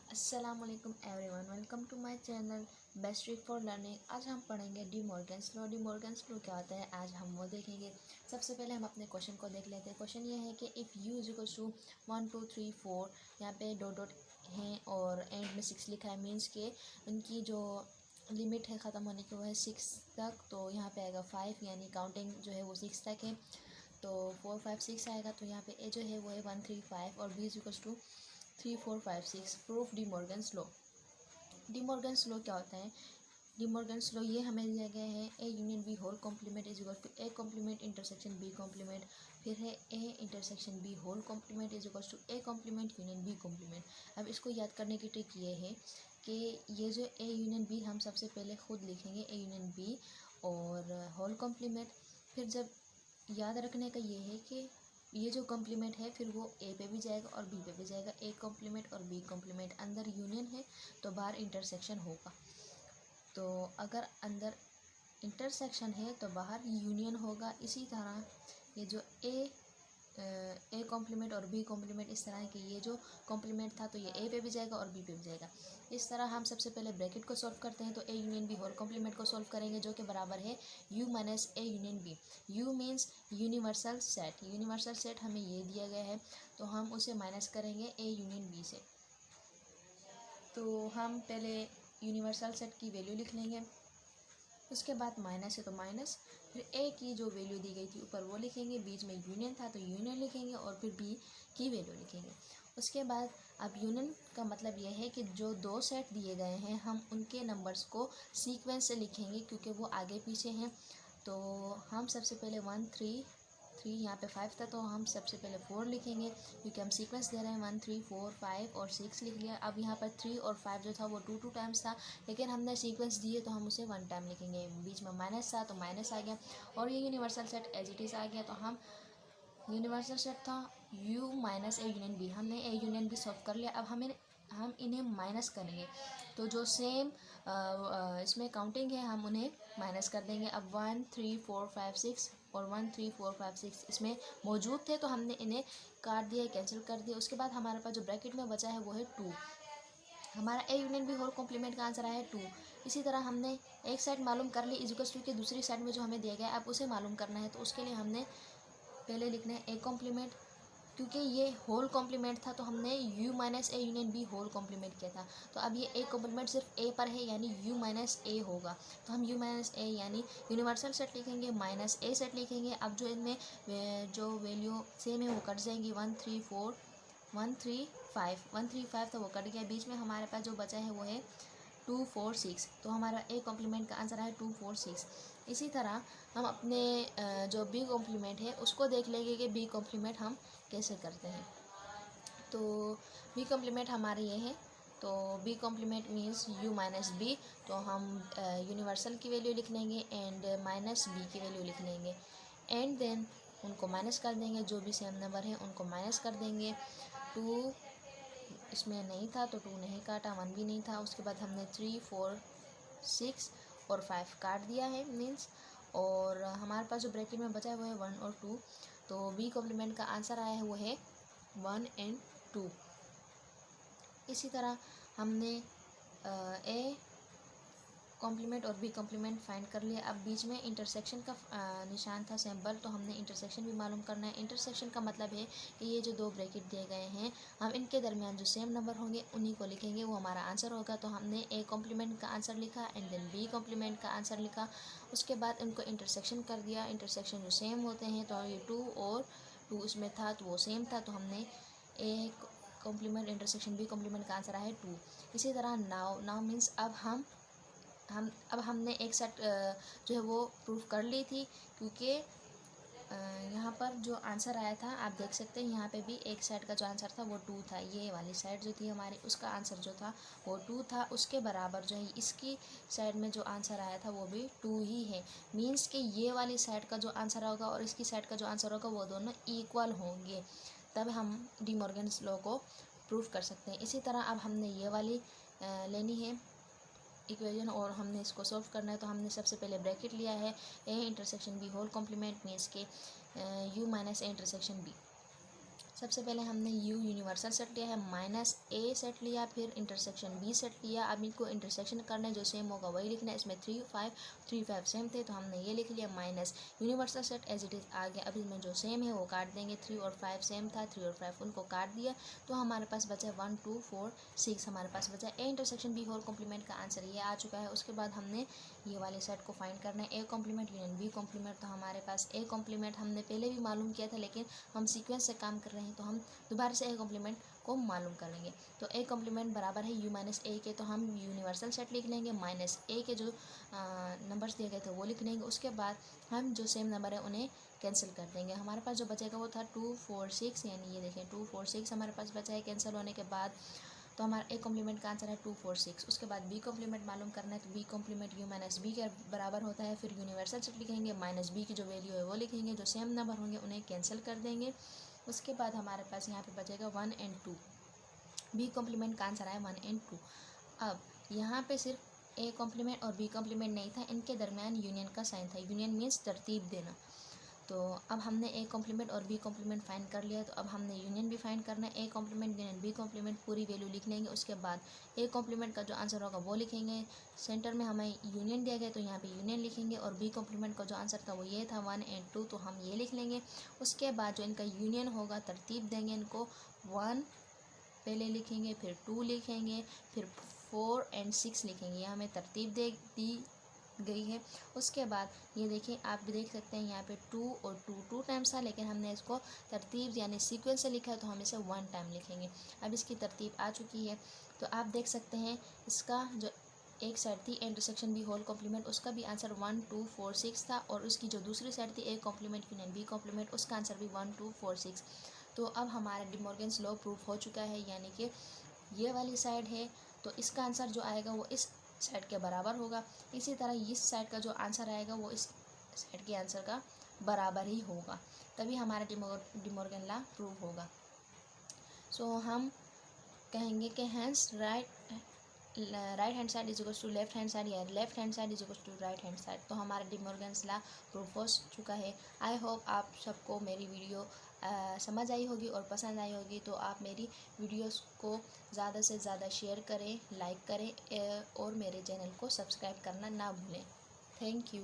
अस्सलामुअलैकुम everyone, welcome to my channel best trick for learning. आज हम पढ़ेंगे De Morgan's law. De Morgan's law क्या होता है, आज हम वो देखेंगे। सबसे पहले हम अपने क्वेश्चन को देख लेते हैं। क्वेश्चन ये है कि if U is equals to 1 2 3 4, यहाँ पे डॉट डॉट हैं और एंड में 6 लिखा है, मीन्स के उनकी जो लिमिट है ख़त्म होने की वो है 6 तक। तो यहाँ पे आएगा 5, यानी काउंटिंग जो है वो 6 तक है। तो 4 5 6 आएगा। तो यहाँ पे ए जो है वो है 1 3 5 और B is equals to 3 4 5 6। Proof De Morgan's law. De Morgan's law क्या होता है? डी मॉर्गन्स लॉ ये हमें दिया गया है, A union B whole complement is equal to A complement intersection B complement. फिर है A intersection B whole complement is equal to A complement union B complement. अब इसको याद करने की ट्रिक ये है कि ये जो ए यूनियन बी हम सबसे पहले खुद लिखेंगे, ए यूनियन बी और होल कॉम्प्लीमेंट। फिर जब याद रखने का ये है कि ये जो कॉम्प्लीमेंट है फिर वो ए पे भी जाएगा और बी पे भी जाएगा। ए कॉम्प्लीमेंट और बी कॉम्प्लीमेंट, अंदर यूनियन है तो बाहर इंटरसेक्शन होगा। तो अगर अंदर इंटरसेक्शन है तो बाहर यूनियन होगा। इसी तरह ये जो ए कॉम्प्लीमेंट और बी कॉम्प्लीमेंट, इस तरह कि ये जो कॉम्प्लीमेंट था तो ये ए पे भी जाएगा और बी पे भी जाएगा। इस तरह हम सबसे पहले ब्रैकेट को सॉल्व करते हैं। तो A union B whole complement को सॉल्व करेंगे, जो कि बराबर है U minus A union B. U means universal set. Universal set हमें ये दिया गया है तो हम उसे माइनस करेंगे ए यूनियन बी से। तो हम पहले यूनिवर्सल सेट की वैल्यू लिख लेंगे, उसके बाद माइनस है तो माइनस, फिर ए की जो वैल्यू दी गई थी ऊपर वो लिखेंगे, बीच में यूनियन था तो यूनियन लिखेंगे और फिर बी की वैल्यू लिखेंगे। उसके बाद अब यूनियन का मतलब ये है कि जो दो सेट दिए गए हैं हम उनके नंबर्स को सीक्वेंस से लिखेंगे क्योंकि वो आगे पीछे हैं। तो हम सबसे पहले 1 3 3, यहाँ पे 5 था तो हम सबसे पहले 4 लिखेंगे क्योंकि हम सीक्वेंस दे रहे हैं। 1 3 4 5 और 6 लिख लिया। अब यहाँ पर 3 और 5 जो था वो 2 2 टाइम्स था, लेकिन हमने सीक्वेंस दिए तो हम उसे 1 टाइम लिखेंगे। बीच में माइनस था तो माइनस आ गया और ये universal set as it is आ गया। तो हम यूनिवर्सल सेट था u minus A union B, हमने ए यूनियन बी सॉल्व कर लिया। अब हम इन्हें माइनस करेंगे तो जो सेम इसमें काउंटिंग है हम उन्हें माइनस कर देंगे। अब 1 3 4 5 6 और 1 3 4 5 6 इसमें मौजूद थे तो हमने इन्हें काट दिया, कैंसिल कर दिया। उसके बाद हमारे पास जो ब्रैकेट में बचा है वो है 2। हमारा A union B whole complement का आंसर आया है 2। इसी तरह हमने एक साइड मालूम कर ली इक्वल्स टू के दूसरी साइड में जो हमें दिया गया है अब उसे मालूम करना है। तो उसके लिए हमने पहले लिखना है ए कॉम्प्लीमेंट, क्योंकि ये होल कॉम्प्लीमेंट था तो हमने u minus A union B whole complement किया था। तो अब ये ए कॉम्प्लीमेंट सिर्फ ए पर है यानी u माइनस ए होगा। तो हम u माइनस ए यानी यूनिवर्सल सेट लिखेंगे, माइनस ए सेट लिखेंगे। अब जो इनमें जो वैल्यू सेम है वो कट जाएंगी। 1 3 4 1 3 5 1 3 5 तो वो कट गया। बीच में हमारे पास जो बचा है वो है 2 4 6। तो हमारा ए कॉम्प्लीमेंट का आंसर है 2 4 6। इसी तरह हम अपने जो बी कॉम्प्लीमेंट है उसको देख लेंगे कि बी कॉम्प्लीमेंट हम कैसे करते हैं। तो बी कॉम्प्लीमेंट हमारे ये है। तो B complement means u minus B. तो हम यूनिवर्सल की वैल्यू लिख लेंगे एंड माइनस बी की वैल्यू लिख लेंगे एंड देन उनको माइनस कर देंगे। जो भी सेम नंबर है उनको माइनस कर देंगे। 2 इसमें नहीं था तो 2 नहीं काटा, 1 भी नहीं था। उसके बाद हमने 3 4 6 और 5 काट दिया है मीन्स, और हमारे पास जो ब्रैकेट में बचा है वो है 1 और 2। तो बी कॉम्प्लीमेंट का आंसर आया है वो है 1 एंड 2। इसी तरह हमने ए कॉम्प्लीमेंट और बी कॉम्प्लीमेंट फाइंड कर लिया। अब बीच में इंटरसेक्शन का निशान था सिंबल, तो हमने इंटरसेक्शन भी मालूम करना है। इंटरसेक्शन का मतलब है कि ये जो दो ब्रैकेट दिए गए हैं हम इनके दरमियान जो सेम नंबर होंगे उन्हीं को लिखेंगे, वो हमारा आंसर होगा। तो हमने ए कॉम्प्लीमेंट का आंसर लिखा एंड देन बी कॉम्प्लीमेंट का आंसर लिखा। उसके बाद इनको इंटरसेक्शन कर दिया। इंटरसेक्शन जो सेम होते हैं तो ये 2 और 2 इसमें था तो वो सेम था। तो हमने A complement intersection B complement का आंसर आया 2। इसी तरह नाउ मीन्स अब हमने एक सेट जो है वो प्रूफ कर ली थी, क्योंकि यहाँ पर जो आंसर आया था आप देख सकते हैं यहाँ पे भी एक साइड का जो आंसर था वो 2 था। ये वाली साइड जो थी हमारी उसका आंसर जो था वो 2 था। उसके बराबर जो है इसकी साइड में जो आंसर आया था वो भी 2 ही है। मीन्स कि ये वाली साइड का जो आंसर होगा और इसकी साइड का जो आंसर होगा वो दोनों इक्वल होंगे, तब हम डी मॉर्गन्स लॉ को प्रूफ कर सकते हैं। इसी तरह अब हमने ये वाली लेनी है इक्वेशन और हमने इसको सॉल्व करना है। तो हमने सबसे पहले ब्रैकेट लिया है A intersection B whole complement means के u minus A intersection B. सबसे पहले हमने u यूनिवर्सल सेट लिया है, माइनस a सेट लिया, फिर इंटरसेक्शन b सेट लिया। अब इनको इंटरसेक्शन करना है, जो सेम होगा वही लिखना है। इसमें 3 5 सेम थे तो हमने ये लिख लिया, minus universal set as it is आ गया। अब इसमें जो सेम है वो काट देंगे, 3 और 5 सेम था, 3 और 5 उनको काट दिया तो हमारे पास बचा 1 2 4 6, हमारे पास बचा a intersection b whole complement का आंसर ये आ चुका है। उसके बाद हमने ये वाले सेट को फाइंड करना है, a complement union b complement. तो हमारे पास a कॉम्प्लीमेंट हमने पहले भी मालूम किया था, लेकिन हम सीक्वेंस से काम कर रहे हैं तो हम दोबारा से a कॉम्प्लीमेंट को मालूम करेंगे। तो a कॉम्प्लीमेंट बराबर है u माइनस a के, तो हम यूनिवर्सल सेट लिख लेंगे, माइनस a के जो नंबर्स दिए गए थे वो लिख लेंगे। उसके बाद हम जो सेम नंबर है उन्हें कैंसिल कर देंगे। हमारे पास जो बचेगा वो था 2 4 6, यानी ये देखें 2 4 6 हमारे पास बचा है कैंसिल होने के बाद। तो हमारा ए कॉम्प्लीमेंट का आंसर है 2 4 6। उसके बाद बी कॉम्प्लीमेंट मालूम करना है, तो B complement U minus B के बराबर होता है। फिर यूनिवर्सल सेट लिखेंगे, माइनस बी की जो वैल्यू है वो लिखेंगे, जो सेम नंबर होंगे उन्हें कैंसिल कर देंगे। उसके बाद हमारे पास यहाँ पे बचेगा 1 एंड 2। बी कॉम्प्लीमेंट का आंसर आया 1 एंड 2। अब यहाँ पे सिर्फ ए कॉम्प्लीमेंट और बी कॉम्प्लीमेंट नहीं था, इनके दरमियान यूनियन का साइन था। यूनियन मीन्स तरतीब देना। तो अब हमने ए कॉम्प्लीमेंट और बी कॉम्प्लीमेंट फाइंड कर लिया, तो अब हमने यूनियन भी फाइंड करना है। A complement union B complement पूरी वैल्यू लिख लेंगे। उसके बाद ए कॉम्प्लीमेंट का जो आंसर होगा वो लिखेंगे। सेंटर में हमें यूनियन दिया गया तो यहाँ पे यूनियन लिखेंगे, और बी कॉम्प्लीमेंट का जो आंसर था वो ये था 1 एंड 2, तो हम ये लिख लेंगे। उसके बाद जो इनका यूनियन होगा तरतीब देंगे इनको, 1 पहले लिखेंगे, फिर 2 लिखेंगे, फिर 4 एंड 6 लिखेंगे। यह हमें तरतीब दे दी गई है। उसके बाद ये देखिए, आप भी देख सकते हैं यहाँ पे 2 और 2 टाइम्स था, लेकिन हमने इसको तरतीब यानी सीक्वेंस से लिखा है तो हम इसे 1 टाइम लिखेंगे। अब इसकी तरतीब आ चुकी है, तो आप देख सकते हैं इसका जो एक साइड थी इंटरसेक्शन बी होल कॉम्प्लीमेंट, उसका भी आंसर 1 2 4 6 था, और उसकी जो दूसरी साइड थी A complement union B complement, उसका आंसर भी 1 2 4 6। तो अब हमारा डी मॉर्गन्स लॉ प्रूफ हो चुका है, यानी कि ये वाली साइड है तो इसका आंसर जो आएगा वो इस साइड के बराबर होगा। इसी तरह इस साइड का जो आंसर आएगा वो इस साइड के आंसर का बराबर ही होगा, तभी हमारा डी मॉर्गन लॉ प्रूव होगा। सो हम कहेंगे कि hence right hand side is equals to left hand side, या left hand side is equals to right hand side. तो हमारा डी मॉर्गन्स लॉ प्रूफ हो चुका है। आई होप आप सबको मेरी वीडियो समझ आई होगी और पसंद आई होगी। तो आप मेरी वीडियोस को ज़्यादा से ज़्यादा शेयर करें, लाइक करें, और मेरे चैनल को सब्सक्राइब करना ना भूलें। Thank you.